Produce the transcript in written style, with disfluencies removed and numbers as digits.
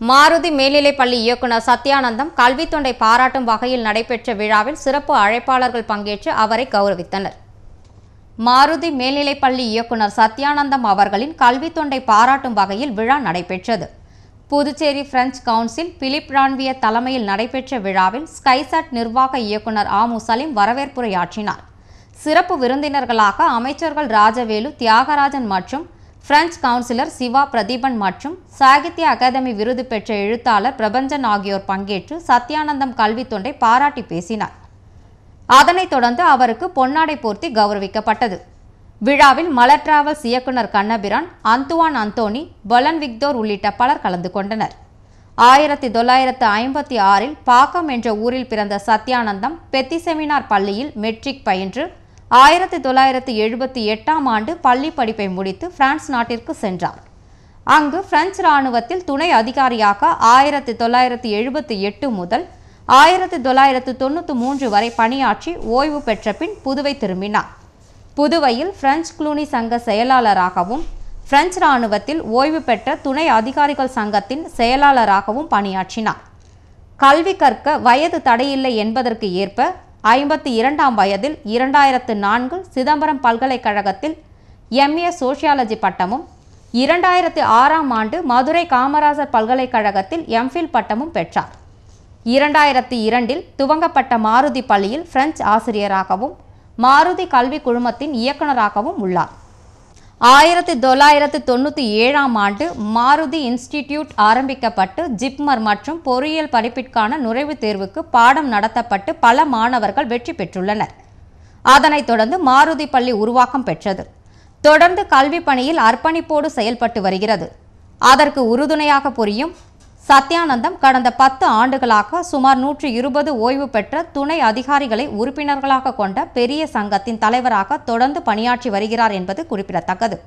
மாருதி மேல்நிலைப்பள்ளி இயக்குனர் சத்யானந்தம் கல்வித் தொண்டை பாராட்டும் வகையில் நடைபெற்ற விழாவில் சிறப்பு அழைப்பாளர்கள் பங்கேற்று அவரை கௌரவித்தனர். மாருதி மேல்நிலைப்பள்ளி இயக்குனர் சத்யானந்தம் அவர்களின் கல்வித் தொண்டை பாராட்டும் வகையில் விழா நடைபெற்றது. புதுச்சேரி பிரெஞ்சு கவுன்சில் பிலிப் ரான்விய தலைமையில் நடைபெற்ற விழாவில் ஸ்கைசாட் நிர்வாக இயக்குனர் ஆமு சலீம் வரவேற்புரையாற்றினார். சிறப்பு விருந்தினர்களாக அமைச்சர்கள் ராஜவேலு, தியாகராஜன் மற்றும் பிரெஞ்சு கவுன்சிலர் சிவா பிரதீபன் மற்றும் சாகித்ய அகாதமி விருது பெற்ற எழுத்தாளர் பிரபஞ்சன் ஆகியோர் பங்கேற்று சத்யானந்தம் கல்வித் தொண்டை பாராட்டி பேசினார். அதனைத் தொடர்ந்து அவருக்கு பொன்னாடை போர்த்தி கௌரவிக்கப்பட்டது. விழாவில் மலர் டிராவல்ஸ் இயக்குனர் கண்ணபிரான், அந்துவான் அந்தோனி, பலன் விக்டோர் உள்ளிட்ட பலர் கலந்து கொண்டனர். 1956 பாக்கம் என்ற ஊரில் பிறந்த சத்யானந்தம் பெத்தி செமினார் பள்ளியில் மெட்ரிக் பயின்று 1978 பள்ளி படிப்பை முடித்து பிரான்ஸ் நாட்டிற்கு சென்றார். அங்கு பிரெஞ்சு இராணுவத்தில் துணை அதிகாரியாக 1978 முதல் 1993 வரை பணியாற்றி ஓய்வு பெற்ற பின் புதுவை திரும்பினார். புதுவையில் பிரெஞ்சு குளூனி சங்க செயலாளராகவும் பிரெஞ்சு இராணுவத்தில் ஓய்வு பெற்ற துணை அதிகாரிகள் சங்கத்தின் செயலாளராகவும் பணியாற்றினார். கல்வி கற்க வயது தடையில்லை என்பதற்கு ஏற்ப 52ஆம் வயதில் 2004 சிதம்பரம் பல்கலைக்கழகத்தில் MA சோசியாலஜி பட்டமும் 2006ஆம் ஆண்டு மதுரை காமராசர் பல்கலைக்கழகத்தில் MPhil பட்டமும் பெற்றார். 2002இல் துவங்கப்பட்ட மாருதி பள்ளியில் பிரெஞ்சு ஆசிரியராகவும் மாருதி கல்வி குழுமத்தின் இயக்குநராகவும் உள்ளார். 1997ஆம் ஆண்டு மாருதி இன்ஸ்டிடியூட் ஆரம்பிக்கப்பட்டு ஜிப்மர் மற்றும் பொறியியல் படிப்பிற்கான நுழைவுத் தேர்வுக்கு பாடம் நடத்தப்பட்டு பல மாணவர்கள் வெற்றி பெற்றுள்ளனர். அதனைத் தொடர்ந்து மாருதி பள்ளி உருவாக்கம் பெற்றது. தொடர்ந்து கல்வி பணியில் அர்ப்பணிப்போடு செயல்பட்டு வருகிறது. அதற்கு உறுதுணையாக புரியும் சத்யானந்தம் கடந்த 10 ஆண்டுகளாக சுமார் 120 ஓய்வு பெற்ற துணை அதிகாரிகளை உறுப்பினர்களாக கொண்ட பெரிய சங்கத்தின் தலைவராக தொடர்ந்து பணியாற்றி வருகிறார் என்பது குறிப்பிடத்தக்கது.